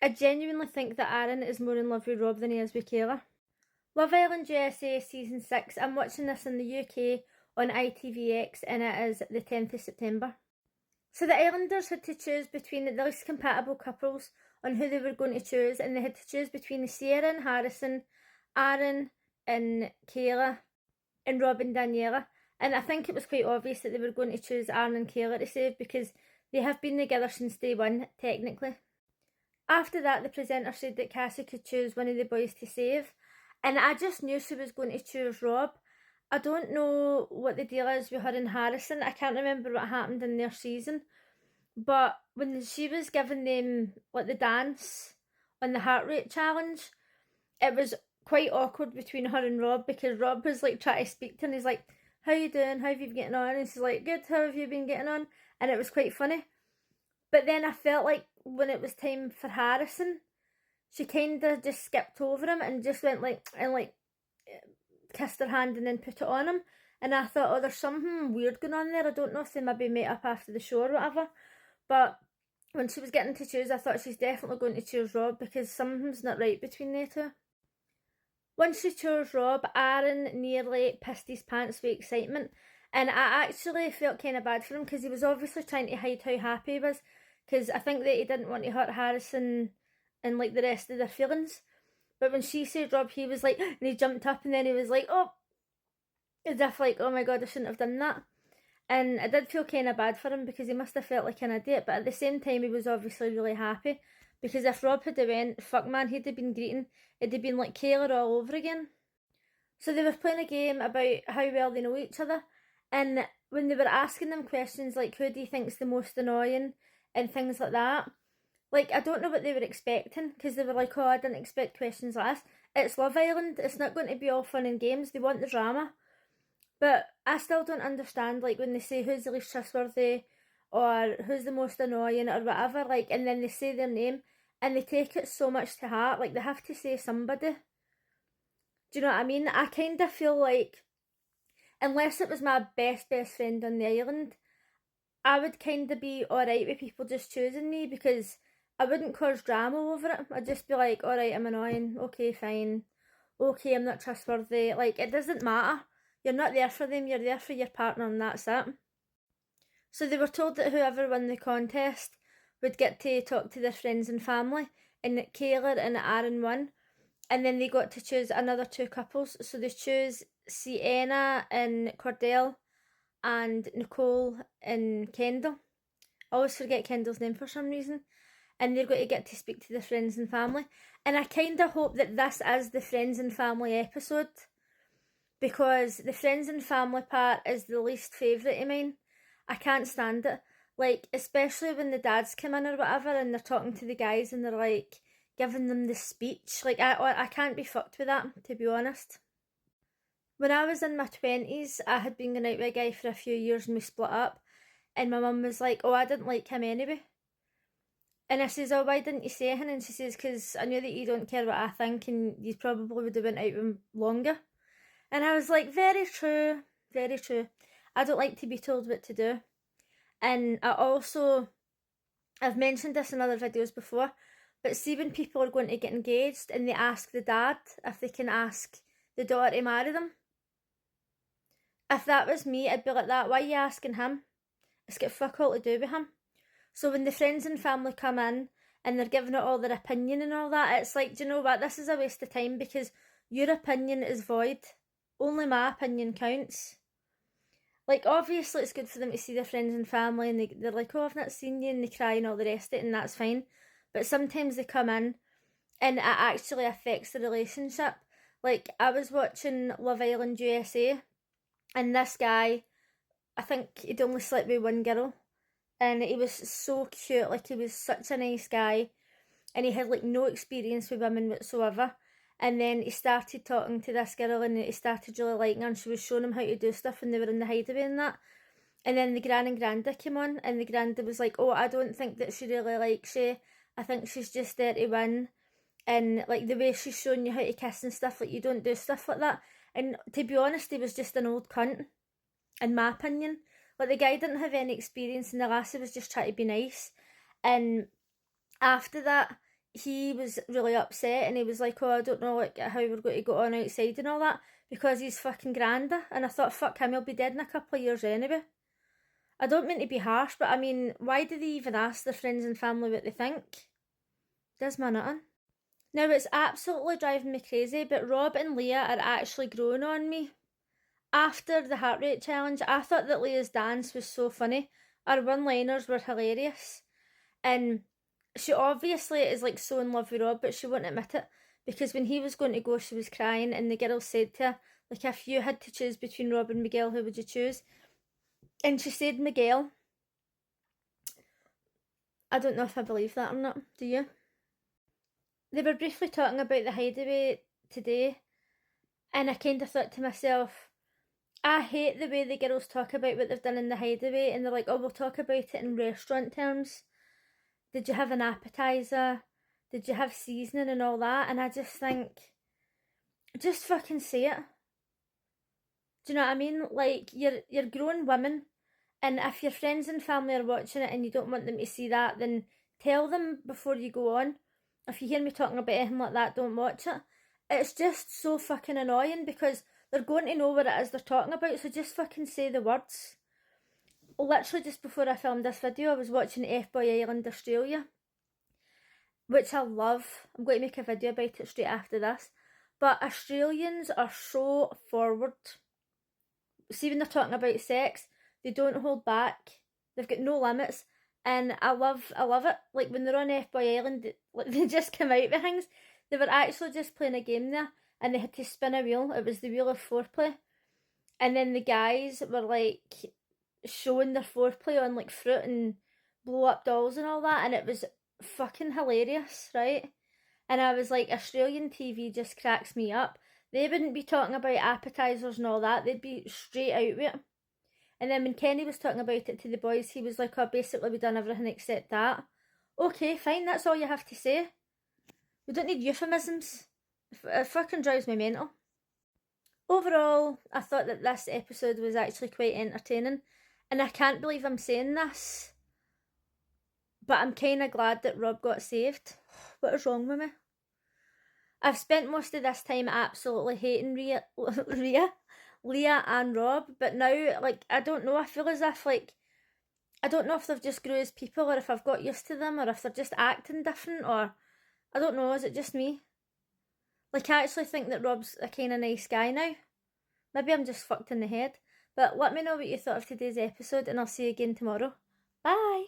I genuinely think that Aaron is more in love with Rob than he is with Kayla. Love Island USA Season 6. I'm watching this in the UK on ITVX and it is the 10th of September. So the Islanders had to choose between the least compatible couples on who they were going to choose, and they had to choose between Sierra and Harrison, Aaron and Kayla, and Rob and Daniela. And I think it was quite obvious that they were going to choose Aaron and Kayla to save because they have been together since day one, technically. After that, the presenter said that Cassie could choose one of the boys to save, and I just knew she was going to choose Rob. I don't know what the deal is with her and Harrison. I can't remember what happened in their season, but when she was giving them like the dance on the heart rate challenge, it was quite awkward between her and Rob because Rob was like trying to speak to her and he's like, how you doing? How have you been getting on? And she's like, good, how have you been getting on? And it was quite funny. But then I felt like when it was time for Harrison, she kind of just skipped over him and just went like, and like kissed her hand and then put it on him. And I thought, oh, there's something weird going on there. I don't know if they maybe met up after the show or whatever. But when she was getting to choose, I thought she's definitely going to choose Rob because something's not right between the two. Once she chose Rob, Aaron nearly pissed his pants with excitement, and I actually felt kind of bad for him because he was obviously trying to hide how happy he was, because I think that he didn't want to hurt Harrison and like the rest of their feelings. But when she said Rob, he was like, and he jumped up and then he was like, oh, as if like, oh my god, I shouldn't have done that. And I did feel kind of bad for him because he must have felt like an idiot, but at the same time he was obviously really happy. Because if Rob had went, fuck man, he'd have been greeting, it'd have been like Kayla all over again. So they were playing a game about how well they know each other, and when they were asking them questions like who do you think's the most annoying and things like that, like I don't know what they were expecting because they were like, oh, I didn't expect questions like this. It's Love Island, it's not going to be all fun and games, they want the drama. But I still don't understand, like, when they say who's the least trustworthy or who's the most annoying or whatever, like, and then they say their name and they take it so much to heart, like, they have to say somebody. Do you know what I mean? I kind of feel like, unless it was my best friend on the island, I would kind of be alright with people just choosing me because I wouldn't cause drama over it. I'd just be like, alright, I'm annoying, okay, fine, okay, I'm not trustworthy, like, it doesn't matter. You're not there for them, you're there for your partner and that's it. So they were told that whoever won the contest would get to talk to their friends and family, and that Kayla and Aaron won. And then they got to choose another two couples. So they chose Sienna and Cordell and Nicole and Kendall. I always forget Kendall's name for some reason. And they're going to get to speak to their friends and family. And I kind of hope that this is the friends and family episode, because the friends and family part is the least favourite of mine. I can't stand it. Like, especially when the dads come in or whatever and they're talking to the guys and they're like giving them the speech. Like, I can't be fucked with that, to be honest. When I was in my 20s, I had been going out with a guy for a few years and we split up. And my mum was like, oh, I didn't like him anyway. And I says, oh, why didn't you say anything? And she says, because I knew that you don't care what I think and you probably would have went out with him longer. And I was like, very true, very true. I don't like to be told what to do. And I've mentioned this in other videos before, but see when people are going to get engaged and they ask the dad if they can ask the daughter to marry them. If that was me, I'd be like that, why are you asking him? It's got fuck all to do with him. So when the friends and family come in and they're giving it all their opinion and all that, it's like, do you know what, this is a waste of time because your opinion is void. Only my opinion counts. Like, obviously it's good for them to see their friends and family and they're like, oh, I've not seen you, and they cry and all the rest of it, and that's fine. But sometimes they come in and it actually affects the relationship. Like, I was watching Love Island USA and this guy, I think he'd only slept with one girl, and he was so cute, like he was such a nice guy, and he had like no experience with women whatsoever. And then he started talking to this girl and he started really liking her, and she was showing him how to do stuff when they were in the hideaway and that. And then the gran and granda came on and the granda was like, oh, I don't think that she really likes you. I think she's just there to win. And like the way she's showing you how to kiss and stuff, like you don't do stuff like that. And to be honest, he was just an old cunt, in my opinion. Like the guy didn't have any experience and the lassie was just trying to be nice. And after that, he was really upset, and he was like, oh, I don't know like how we're going to go on outside and all that, because he's fucking granda. And I thought, fuck him, he'll be dead in a couple of years anyway. I don't mean to be harsh, but I mean, why do they even ask their friends and family what they think? Does my nothing. Now, it's absolutely driving me crazy, but Rob and Leah are actually growing on me. After the heart rate challenge, I thought that Leah's dance was so funny. Her one-liners were hilarious. And she obviously is like so in love with Rob, but she wouldn't admit it. Because when he was going to go, she was crying, and the girl said to her, like, if you had to choose between Rob and Miguel, who would you choose? And she said Miguel. I don't know if I believe that or not. Do you? They were briefly talking about the Hideaway today, and I kind of thought to myself, I hate the way the girls talk about what they've done in the Hideaway, and they're like, oh, we'll talk about it in restaurant terms. Did you have an appetizer? Did you have seasoning and all that? And I just think, just fucking say it. Do you know what I mean? Like, you're grown women, and if your friends and family are watching it and you don't want them to see that, then tell them before you go on. If you hear me talking about anything like that, don't watch it. It's just so fucking annoying, because they're going to know what it is they're talking about, so just fucking say the words. Literally just before I filmed this video, I was watching F-Boy Island Australia, which I love. I'm going to make a video about it straight after this. But Australians are so forward. See, when they're talking about sex, they don't hold back. They've got no limits. And I love it. Like, when they're on F-Boy Island, they just come out with things. They were actually just playing a game there, and they had to spin a wheel. It was the wheel of foreplay. And then the guys were like showing their foreplay on like fruit and blow up dolls and all that, and it was fucking hilarious, right? And I was like, Australian TV just cracks me up. They wouldn't be talking about appetizers and all that, they'd be straight out with it. And then when Kenny was talking about it to the boys, he was like, oh, basically we've done everything except that. Okay, fine, that's all you have to say. We don't need euphemisms. It fucking drives me mental. Overall, I thought that this episode was actually quite entertaining, and I can't believe I'm saying this, but I'm kind of glad that Rob got saved. What is wrong with me? I've spent most of this time absolutely hating Leah and Rob, but now, like, I don't know, I feel as if, like, I don't know if they've just grew as people, or if I've got used to them, or if they're just acting different, or I don't know, is it just me? Like, I actually think that Rob's a kind of nice guy now. Maybe I'm just fucked in the head. But let me know what you thought of today's episode, and I'll see you again tomorrow. Bye!